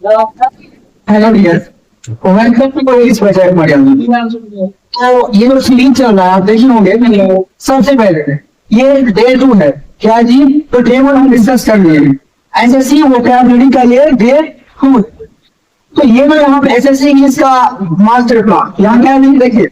Hello dear, welcome to इस budget model. तो ये जो सीरीज चल रहा है आप देखे होंगे। सबसे पहले ये डे 2 है क्या जी? तो डे 1 हम डिस्कस कर लिए। एसएससी वोकैबुलरी का ये डे 2। तो ये जो यहाँ पे एसएससी इंग्लिश का मास्टर प्लान यहाँ क्या नहीं देखिए,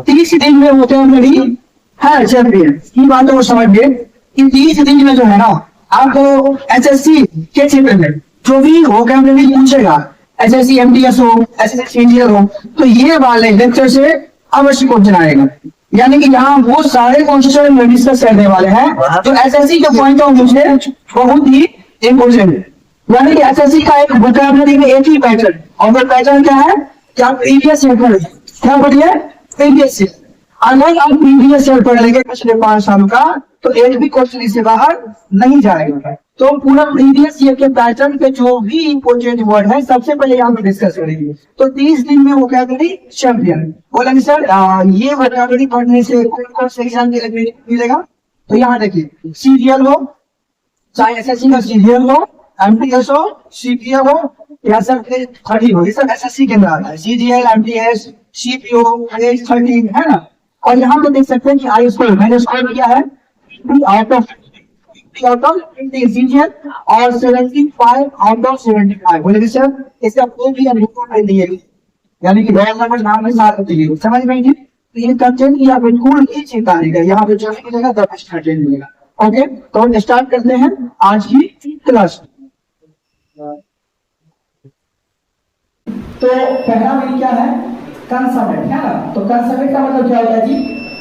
30 दिन में वोकैबुलरी है चैंपियन। ये बात को समझिए कि 30 दिन में जो है ना आपको एसएससी के क्षेत्र में जो भी वोकैबुलरी पूछेगा, एसएससी एमटीएस हो, एसएससी इंजीनियर हो, तो ये वाले लेक्चर से अवश्य क्वेश्चन आएगा। यानी कि यहाँ वो सारे कॉन्सेप्ट डिस्कस करने वाले हैं जो एसएससी के पॉइंट ऑफ व्यू से बहुत ही इम्पोर्टेंट है। यानी कि एसएससी का एक वोकैबुलरी में एक ही पैटर्न, और वो पैटर्न क्या है? क्या प्रीवियस ईयर पढ़, क्या पढ़िए? Previous year. अगर आप प्रीवियस ईयर पढ़ लेंगे पिछले 5 सालों का, तो एक भी क्वेश्चन इससे बाहर नहीं जाएगा। तो पूरा प्रीवियस ईयर के पैटर्न पे जो भी इंपोर्टेंट वर्ड है सबसे पहले यहाँ पे डिस्कस करेंगे। तो 30 दिन में वोकैबुलरी चैंपियन बोलेंगे सर ये वोकैबुलरी पढ़ने से कौन कौन से एग्जाम मिलेगा? तो यहाँ देखिए, सीरियल हो, चाहे एसएससी का सीरियल हो, एमटीएस हो, सीपीएम हो, या सर 30 हो, ये सब एसएससी के अंदर आता है। सीजीएल, एमटीएस, सीपीओ, 13 है ना। और यहाँ पे देख सकते हैं कि आई स्कोर मैंने स्कोर किया है आउट ऑफ सीजीएल और 75 आउट ऑफ 75। बोले सर इसका कोई भी इम्प्रूवमेंट नहीं है, यानी कि रोल नंबर नाम में साथ होती है। समझ में नहीं? तो ये कंटेंट की आप बिल्कुल ही चिंता नहीं करें, यहाँ पे जो भी मिलेगा सब कंटेंट मिलेगा। ओके, तो हम स्टार्ट करते हैं आज की क्लास। तो पहला मीनिंग क्या है? कंसल्टेंट है ना। तो कंसल्टेंट का मतलब क्या होता है जी?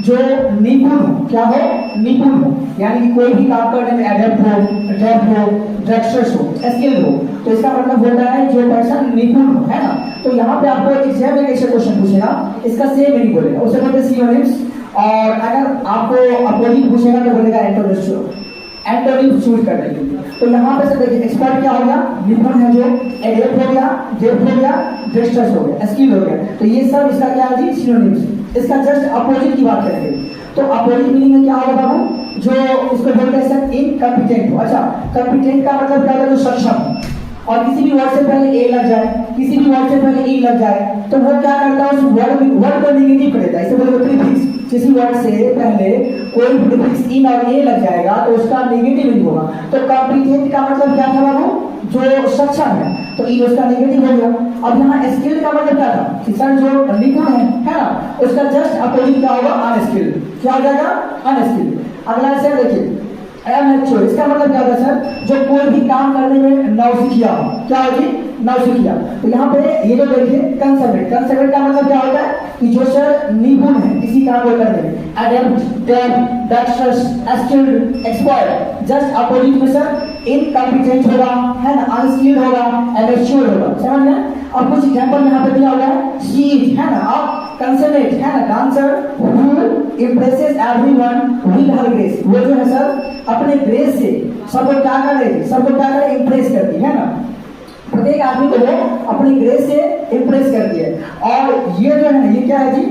जो निपुण हो। क्या हो? निपुण हो, यानी कि कोई भी काम करने में एडेप्ट हो, डेक्स्ट्रस हो, स्किल्ड हो। तो इसका मतलब होता है जो पर्सन निपुण हो, है ना। तो यहाँ पे आपको एग्जाम में कैसे क्वेश्चन पूछेगा, इसका सेम मीनिंग बोलेगा, उसे बोलते हैं सिनोनिम्स। और अगर आपको अपोजिट पूछेगा तो बोलेगा एंटोनिम्स। एंटोनिम चूज कर देंगे। तो यहाँ पे से देखिए, एक्सपर्ट क्या हो गया? निपुण है जो, एडेप्ट हो गया, डेप्थ हो गया, डेक्स्ट्रस हो गया, स्किल हो गया। तो ये सब इसका क्या है जी? सिनोनिम्स। इसका जस्ट अपोजिट की बात करेंगे तो अपोजिट मीनिंग में क्या होगा बाबू? जो इसको बोलते हैं सर इनकम्पिटेंट हो। अच्छा, कम्पिटेंट का मतलब क्या होता है? जो सक्षम। और किसी भी वर्ड से पहले ए लग जाए, किसी भी वर्ड से पहले ई लग जाए, तो वो क्या करता है? उस वर्ड को नेगेटिव कर देता है। इसे बोलते हैं प्रीफिक्स। किसी वर्ड से पहले कोई प्रीफिक्स इन और ए लग जाएगा तो उसका नेगेटिव मीनिंग होगा। तो कॉम्पिटेंट का मतलब क्या था बाबू? जो सक्षम है, तो ई उसका नेगेटिव हो गया। अब यहाँ स्किल का मतलब क्या था? कि सर जो निपुण है ना, उसका जस्ट अपोजिट क्या होगा? अनस्किल्ड। क्या हो जाएगा? अनस्किल्ड। अगला से देखिए, अनमैच्योर। इसका मतलब क्या होता है सर? जो कोई भी काम करने में नौसिखिया हो। क्या होगी? नौसिखिया। तो यहाँ पे ये जो देखिए कंसल्टेंट, कंसल्टेंट का मतलब क्या होता है? कि जो सर निपुण है किसी काम को करने में, adept, dexterous, skilled, expert. Just opposite में सर इनकम्पिटेंट होगा, है ना, अनस्किल्ड होगा, अनमैच्योर होगा। समझ में? अब कुछ एग्जांपल यहाँ पे दिया हुआ है। शी इज, है ना। अब कंसल्टेंट है ना, dancer who impresses everyone with her grace. वो जो है सर अपने ग्रेस से सबको क्या करे? सबको क्या करे? इम्प्रेस करती है ना। प्रत्येक आदमी को वो अपनी ग्रेस से इम्प्रेस करती है। और ये जो है, ये क्या है जी?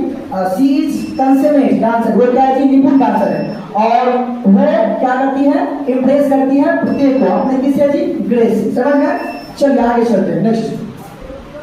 She is consultant dancer. वो क्या है जी? निपुण डांसर है। और वो क्या करती है? इम्प्रेस करती है प्रत्येक को अपने किससे जी? ग्रेस से। समझ गए? चलिए आगे चलते हैं। नेक्स्ट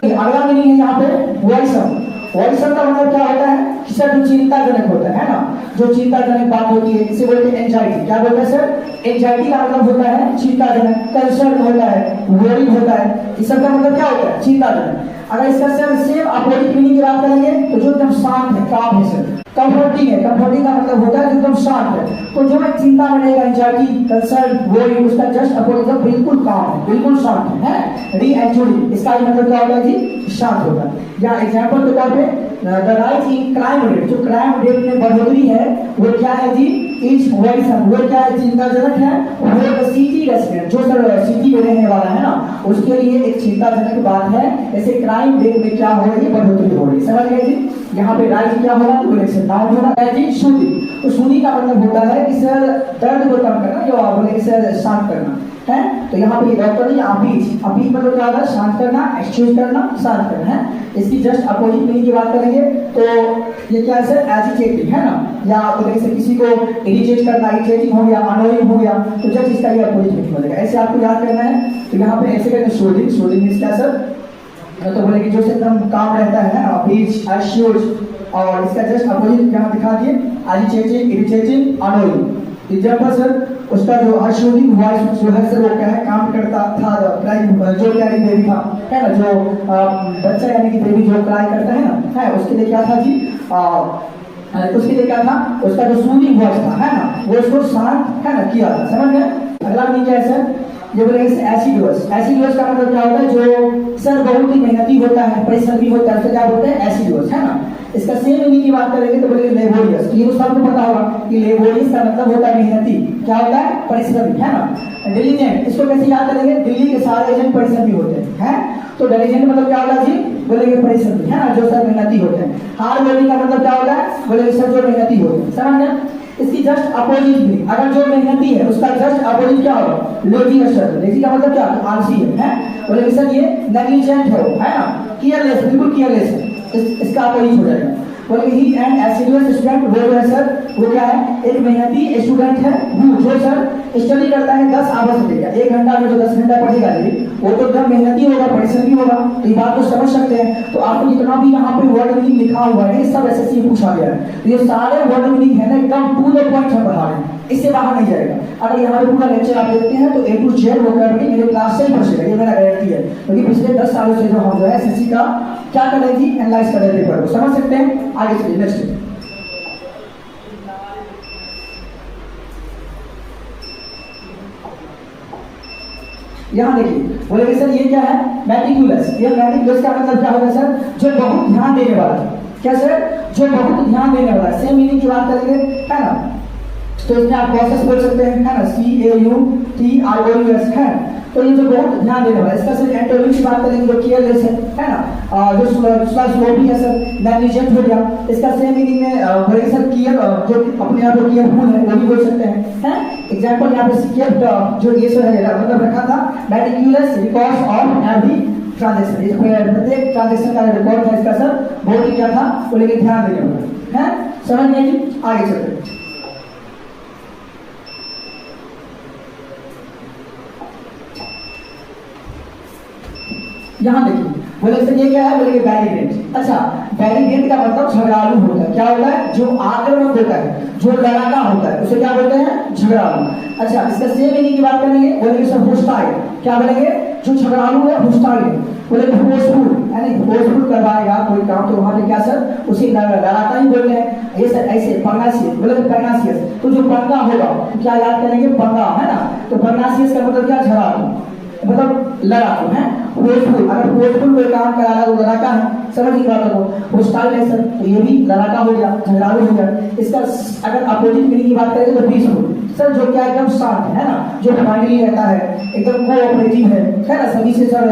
अगला मीनिंग है यहाँ पे वॉइसम। वॉइसम का मतलब क्या होता है? कि सर जो चिंताजनक होता है ना, जो चिंताजनक बात होती है, इसे बोलते हैं एंजाइटी। क्या बोलते हैं सर? एंजाइटी का मतलब होता है चिंताजनक, कंसर्न होता है, वरीड होता है। इस सब का मतलब क्या होता है? चिंताजनक। अगर इसका सर सेम अपोजिट मीनिंग की बात करेंगे तो जो एकदम शांत है, काम है सर। कंफर्टिंग है, कंफर्टिंग का मतलब होता है एकदम शांत है। तो जो है चिंता में रहेगा, एंजाइटी, कंसर्न, वरी, उसका जस्ट अपोजिट बिल्कुल काम है, बिल्कुल शांत है। रीएंचुरी, इसका मतलब क्या होता है जी? शांत होता है। या एग्जांपल के तौर पे the rise in crime rate, जो क्राइम रेट में बढ़ोतरी है वो क्या है जी? Is worrisome. वो क्या है? चिंताजनक है। वो द सिटी रेसिडेंट, जो सर सिटी में रहने वाला है ना, उसके लिए एक चिंताजनक बात है। ऐसे क्राइम रेट में क्या हो रही है? बढ़ोतरी हो रही है। समझ गए जी? यहाँ पे राइट क्या होगा, तो बोले सर नाउन होगा जी सूदी। तो सूदी का मतलब होता है कि सर दर्द को कम करना, जो आप बोले सर शांत करना है। तो यहाँ पे डॉक्टर नहीं, अपीज, अपीज मतलब क्या होगा, शांत करना, एक्सक्यूज करना, शांत करना है। इसकी जस्ट अपोजिट मीनिंग की बात करेंगे तो ये क्या है सर, एजिटेटिंग है ना, या बोले सर किसी को इरिटेट करना, इरिटेटिंग हो गया, अनोइंग हो गया, तो जस्ट इसका ये अपोजिट मीनिंग हो जाएगा। ऐसे आपको याद करना है। तो यहाँ पे ऐसे करना शोल्डिंग, शोल्डिंग मीन्स क्या सर, तो बोले कि जो से एकदम काम रहता है ना, अपीज, एक्सक्यूज, और इसका जस्ट अपोजिट यहाँ दिखा दिए, agitating, irritating, annoying. Example sir, उसका जो अशोरिंग वॉइस जो है सर, वो क्या है, काम करता था, जो कैरिंग बेबी था है ना, जो बच्चा यानी कि बेबी जो क्राई करता है ना, है उसके लिए क्या था जी, उसके लिए क्या था, उसका जो सूदिंग वॉइस था है ना, वो उसको शांत है ना किया था। समझ गए। अगला मीनिंग क्या है सर, ये बोलेंगे एसिडुअस। एसिडुअस का मतलब क्या होता है, जो सर बहुत ही मेहनती होता है, परिश्रमी होता है, उसे क्या बोलते हैं, एसिडुअस है ना। इसका सेम मीनिंग की बात करेंगे तो बोलेंगे लेबोरियस। ये तो सबको पता होगा कि लेबोरियस का मतलब होता है मेहनती, क्या होता है, परिश्रमी है ना। डिलीजेंट, इसको कैसे याद करेंगे, दिल्ली के सारे एजेंट परिश्रमी होते हैं। तो डिलीजेंट मतलब क्या होता है जी, बोलेंगे परिश्रमी है ना, जो सर मेहनती होते हैं। हार्ड वर्किंग का मतलब क्या होता है, बोलेंगे सर जो मेहनती होते हैं। समझ गए। इसकी जस्ट अपोजिट भी, अगर जो मेहनती है उसका जस्ट अपोजिट क्या होगा, लेजी या शर्त। लेजी का मतलब क्या, आलसी है। बोलेंगे सर ये नेग्लिजेंट है ना, केयरलेस, बिल्कुल केयरलेस है, इसका अपोजिट हो जाएगा। बोलेंगे ही एंड एसिडुअस स्टूडेंट, वो जो है सर, वो क्या है, एक मेहनती स्टूडेंट है, जो सर स्टडी करता है 10 आवर्स पढ़ेगा, 1 घंटा में जो 10 घंटा पढ़ेगा जी, वो तो एकदम मेहनती होगा, परिश्रमी होगा। तो ये बात को समझ सकते हैं। तो आपको जितना भी यहाँ पे वर्ड मीनिंग लिखा हुआ है, सब एसएससी में पूछा गया है। तो ये सारे वर्ड मीनिंग है ना, एकदम टू द पॉइंट हम पढ़ा रहे हैं, इससे बाहर नहीं जाएगा। अगर यहाँ पे पूरा लेक्चर आप देखते हैं तो A to Z वोकैबुलरी मेरे क्लास से ही पढ़ेगा, ये मेरा गारंटी है। क्योंकि पिछले 10 सालों से जो हम जो है एसएससी का क्या कर रहे थी, एनालाइज कर रहे थे पेपर को। समझ सकते हैं। आगे चलिए नेक्स्ट। यहाँ देखिए, बोलेंगे सर ये क्या है, मेटिकुलस। ये मेटिकुलस का मतलब क्या होगा सर, जो बहुत ध्यान देने वाला है। क्या सर, जो बहुत ध्यान देने वाला है। सेम मीनिंग की बात करेंगे है ना, तो इसमें आप प्रोसेस बोल सकते हैं है ना, CAUTIOUS है। तो ये जो बहुत ध्यान देने वाला है, इसका सर एंटोनिम की बात करेंगे जो केयरलेस है ना, जो स्लोपी है सर, नेग्लिजेंट हो गया। इसका सेम मीनिंग में बोलेंगे सर केयर, जो अपने आप को केयरफुल है, वो भी बोल सकते हैं। एग्जांपल यहाँ पे केयर जो ये सर है मतलब रखा था, meticulous records of every transaction. इस प्रत्येक ट्रांजैक्शन का रिकॉर्ड था इसका सर, बहुत ही क्या था, बोलेंगे ध्यान देने वाला है। समझ गए जी। आगे चलते हैं। यहाँ देखिए, बोले सर ये क्या है, बोलेंगे बैरिगेंट। अच्छा, बैरिगेंट का मतलब झगड़ालू होता है। क्या होता है, जो आक्रामक होता है, जो लड़ाका होता है, उसे क्या बोलते हैं, झगड़ालू। अच्छा, इसका सेम मीनिंग की बात करेंगे, बोलेंगे सर होस्टाइल। क्या बोलेंगे, जो झगड़ालू है, होस्टाइल है। बोलेंगे फोर्सफुल, यानी फोर्सफुल करवाएगा कोई काम, तो वहां पे क्या सर, उसे लड़ाका ही बोलते हैं। ये सर ऐसे परनासियस, बोलेंगे परनासियस। तो जो पंगा होगा तो क्या याद करेंगे, पंगा है ना। तो परनासियस का मतलब क्या, झगड़ालू, मतलब लड़ाकू है। फोर्सफुल, अगर फोर्सफुल कोई काम करा रहा है तो लड़ाका है। समझ गई बात को। होस्टाइल है सर, तो ये भी लड़ाका हो गया, झगड़ालू हो गया। इसका अगर अपोजिट मीनिंग की बात करें तो पीसफुल सर, जो क्या एकदम शांत है ना, जो फाइनली रहता है, एकदम कोऑपरेटिव है ना, सभी से सर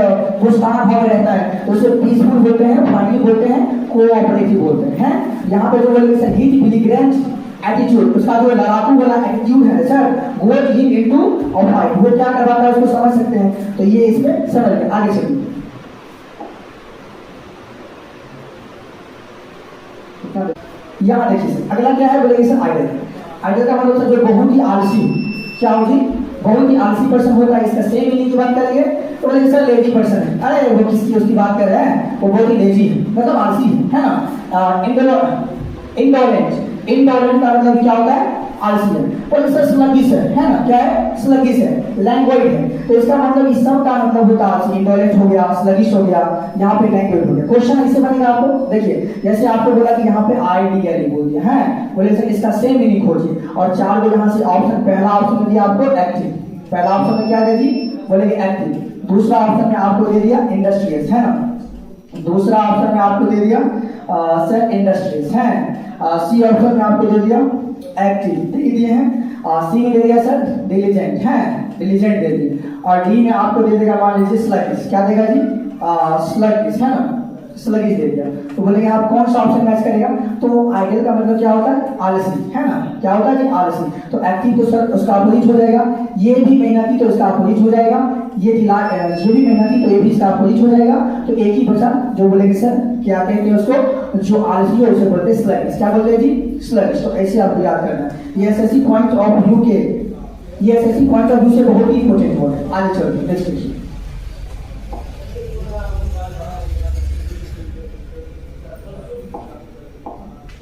दोस्ताना भाव रहता है, तो उसे पीसफुल बोलते हैं, फाइनली बोलते हैं, कोऑपरेटिव बोलते हैं। यहाँ पे जो बोलेंगे सर हीट बिलिग्रेंट एटीट्यूड, उसका जो लड़ाकू वाला एटीट्यूड है sir, got him into a fight, वो क्या करवाता है उसको समझ सकते हैं। तो ये इसमें समझ गए। आगे चलिए। यहाँ देखिए सर, अगला क्या है, बोलेंगे सर आइडल। आइडल का मतलब सर जो बहुत ही आलसी, क्या होगी, बहुत ही आलसी पर्सन होता है। इसका सेम मीनिंग की बात करेंगे तो बोलेंगे सर लेजी पर्सन है। अरे वो किसकी उसकी बात कर रहे हैं, वो बहुत ही लेजी है, मतलब आलसी है ना। इंटॉलरेंट, इंटॉलरेंट का मतलब क्या होता है, आलसी है। और सर स्लगिश है ना, क्या है, स्लगिश है, लैंग्वेज है। तो इसका मतलब इस सब का मतलब होता है आलसी, इंटॉलरेंट हो गया, स्लगिश हो गया, यहाँ पे लैंग्वेज हो गया। क्वेश्चन इससे बनेगा आपको, देखिए जैसे आपको बोला कि यहाँ पे आइडियली बोल दिया है, बोले सर इसका सेम मीनिंग खोजिए, और 4 को यहाँ से ऑप्शन, पहला ऑप्शन दिया आपको एक्टिव, पहला ऑप्शन में क्या दे दी, बोलेंगे एक्टिव। दूसरा ऑप्शन में आपको दे दिया इंडस्ट्रियस है ना, दूसरा ऑप्शन में आपको दे दिया सर इंडस्ट्रीज है। सी ऑप्शन में आपको दे दिया एक्टिव दे दिए हैं। सी में दे दिया सर डिलीजेंट है, डिलीजेंट दे दिए। और डी में आपको दे देगा मान लीजिए स्लगिश, क्या देगा जी, स्लगिश है ना, स्लगिश दे दिया। तो बोलेंगे आप कौन सा ऑप्शन मैच करेगा, तो आइडियल का मतलब क्या होता है, आलसी, है ना, क्या होता है जी, आलसी। तो एक्टिव तो सर उसका अपोजिट हो जाएगा, ये भी मेहनती तो इसका अपोजिट हो जाएगा, ये भी मेहनती तो ये भी इसका अपोजिट हो जाएगा। तो एक ही बचा जो बोलेंगे सर क्या कहते हैं उसको, जो आलसी है उसे बोलते हैं स्लगिश। क्या बोलते हैं जी, स्लगिश। तो ऐसे आपको याद करना है। ये एसएससी पॉइंट ऑफ व्यू के, ये एसएससी पॉइंट ऑफ व्यू से बहुत ही इंपॉर्टेंट वर्ड है। आगे चलते नेक्स्ट क्वेश्चन।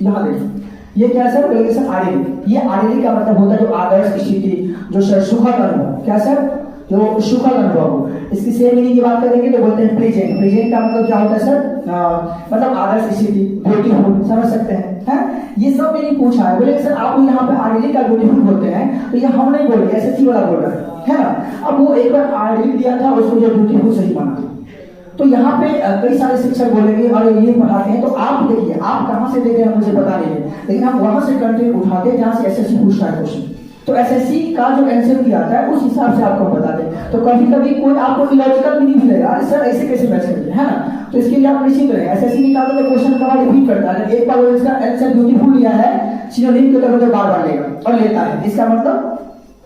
यहाँ देखिए ये क्या सर, बोलेंगे सर आर्डिनरी। ये आर्डिनरी का मतलब होता है जो आदर्श स्थिति, जो सर सुखद अनुभव, क्या सर, जो सुखद अनुभव हो। इसकी सेम मीनिंग की बात करेंगे तो बोलते हैं प्रेजेंट। प्रेजेंट का मतलब क्या होता है सर, मतलब आदर्श स्थिति, ब्यूटीफुल, समझ सकते हैं। ये सब मैंने पूछा है। बोले सर आप यहाँ पे आर्डिनरी का ब्यूटीफुल बोलते हैं, तो ये हम नहीं बोल रहे, एसएससी वाला बोल रहा है ना। अब वो एक बार आर्डिनरी दिया था, उसको जो ब्यूटीफुल सही माना। तो यहाँ पे कई सारे शिक्षक बोलेंगे और ये पढ़ाते हैं, तो आप देखिए आप कहाँ से देख रहे हैं मुझे पता नहीं है, लेकिन हम वहां से कंटेंट उठाते हैं जहाँ से एसएससी पूछता है क्वेश्चन। तो एसएससी का जो आंसर दिया आता है उस हिसाब से आपको बताते हैं। तो कभी कभी कोई आपको इलॉजिकल भी नहीं मिलेगा, अरे सर ऐसे कैसे मैच करेंगे, है ना। तो इसके लिए आप निश्चित रहें, एसएससी निकालते तो क्वेश्चन का रिपीट करता है। एक बार इसका आंसर ब्यूटीफुल लिया है, सिनोनिम के तौर पर बार बार लेगा और लेता है। इसका मतलब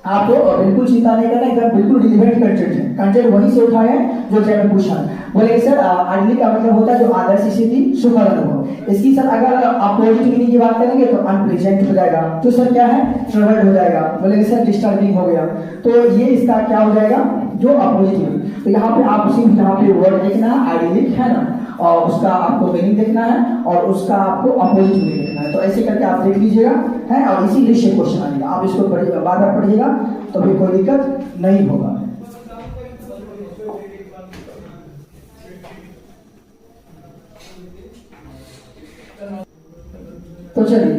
आपको बिल्कुल चिंता नहीं करना, एकदम बिल्कुल रिलेवेंट कंटेंट है, कंटेंट वहीं से उठाए हैं जो एग्जाम में पूछा है। बोले सर आर्डिनरी का मतलब होता है जो आदर्श स्थिति, सुखद अनुभव। इसकी सर अगर आप पॉजिटिव मीनिंग की बात करेंगे तो अनप्लेजेंट हो जाएगा, तो सर क्या है, ट्रबल्ड हो जाएगा। बोले सर डिस्टर्बिंग हो गया, तो ये इसका क्या हो जाएगा, जो अपोजिट। तो यहाँ पे आप सिर्फ यहाँ पे वर्ड देखना है आइडियलिक, है ना, और उसका आपको मीनिंग देखना है और उसका आपको अपोजिट मीनिंग देखना है। तो ऐसे करके आप देख लीजिएगा, है, और इसी लिस्ट से क्वेश्चन आएगा। आप इसको बार बार पढ़िएगा तो भी कोई दिक्कत नहीं होगा। तो चलिए,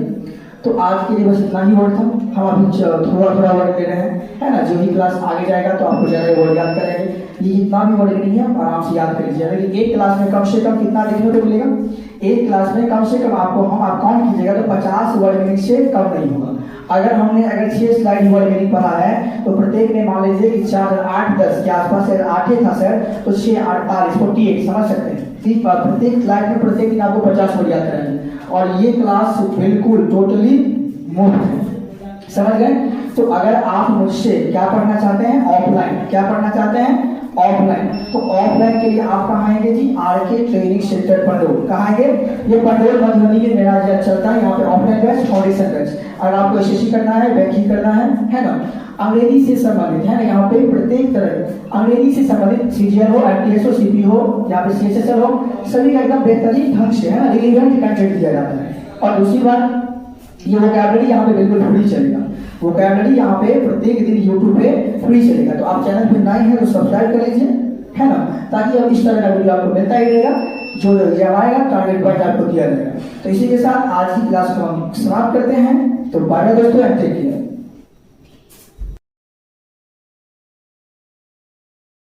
तो आज के लिए बस इतना ही वर्ड था। हम अभी थोड़ा थोड़ा वर्ड ले रहे हैं, है ना। जो ही क्लास आगे जाएगा तो आपको ज्यादा वर्ड याद करेंगे। ये जितना भी वर्ड नहीं है आराम से याद कर लीजिए। लेकिन एक क्लास में कम से कम कितना देखने को मिलेगा, एक क्लास में कम से कम आपको, हम आप काउंट कीजिएगा तो 50 वर्ड मीनिंग से कम नहीं होगा। अगर हमने 6 स्लाइड वर्ड मीनिंग पढ़ा है तो प्रत्येक में मान लीजिए कि 4 8 10 के आसपास, अगर 8 था सर तो 6 8 48 समझ सकते हैं। ठीक बात, प्रत्येक स्लाइड में प्रत्येक दिन आपको 50 वर्ड याद कराएंगे। और ये क्लास बिल्कुल टोटली मुफ्त है, समझ गए। तो अगर आप मुझसे क्या पढ़ना चाहते हैं, ऑफलाइन, क्या पढ़ना चाहते हैं, ऑफलाइन, तो ऑफलाइन के लिए आप कहाँ आएंगे जी, आरके ट्रेनिंग सेंटर पंडोल। कहाँ आएंगे, ये पंडोल मधुबनी में मेरा जब चलता है, यहाँ पे ऑफलाइन बैच, फाउंडेशन बैच। अगर आपको एसएससी करना है, बैंकिंग करना है ना, अंग्रेजी से संबंधित, है ना, यहाँ पे प्रत्येक तरह अंग्रेजी से संबंधित सीजीएल हो, एमटीएस हो, सीपी हो, यहाँ पे सीएसएसएल हो, सभी का एकदम बेहतरीन ढंग से, है ना, रिलेवेंट कंटेंट दिया जाता है। और दूसरी बात, ये वोकैबुलरी यहाँ पे बिल्कुल फ्री चलेगा। वोकैबुलरी यहाँ पे प्रत्येक दिन यूट्यूब पे फ्री चलेगा। तो आप चैनल पे नए हैं तो सब्सक्राइब कर लीजिए, है ना, ताकि अब इस तरह का वीडियो आपको मिलता ही रहेगा। जो एग्जाम आएगा टारगेट पॉइंट आपको दिया जाएगा। तो इसी के साथ आज की क्लास को हम समाप्त करते हैं। तो बाय दोस्तों, टेक केयर।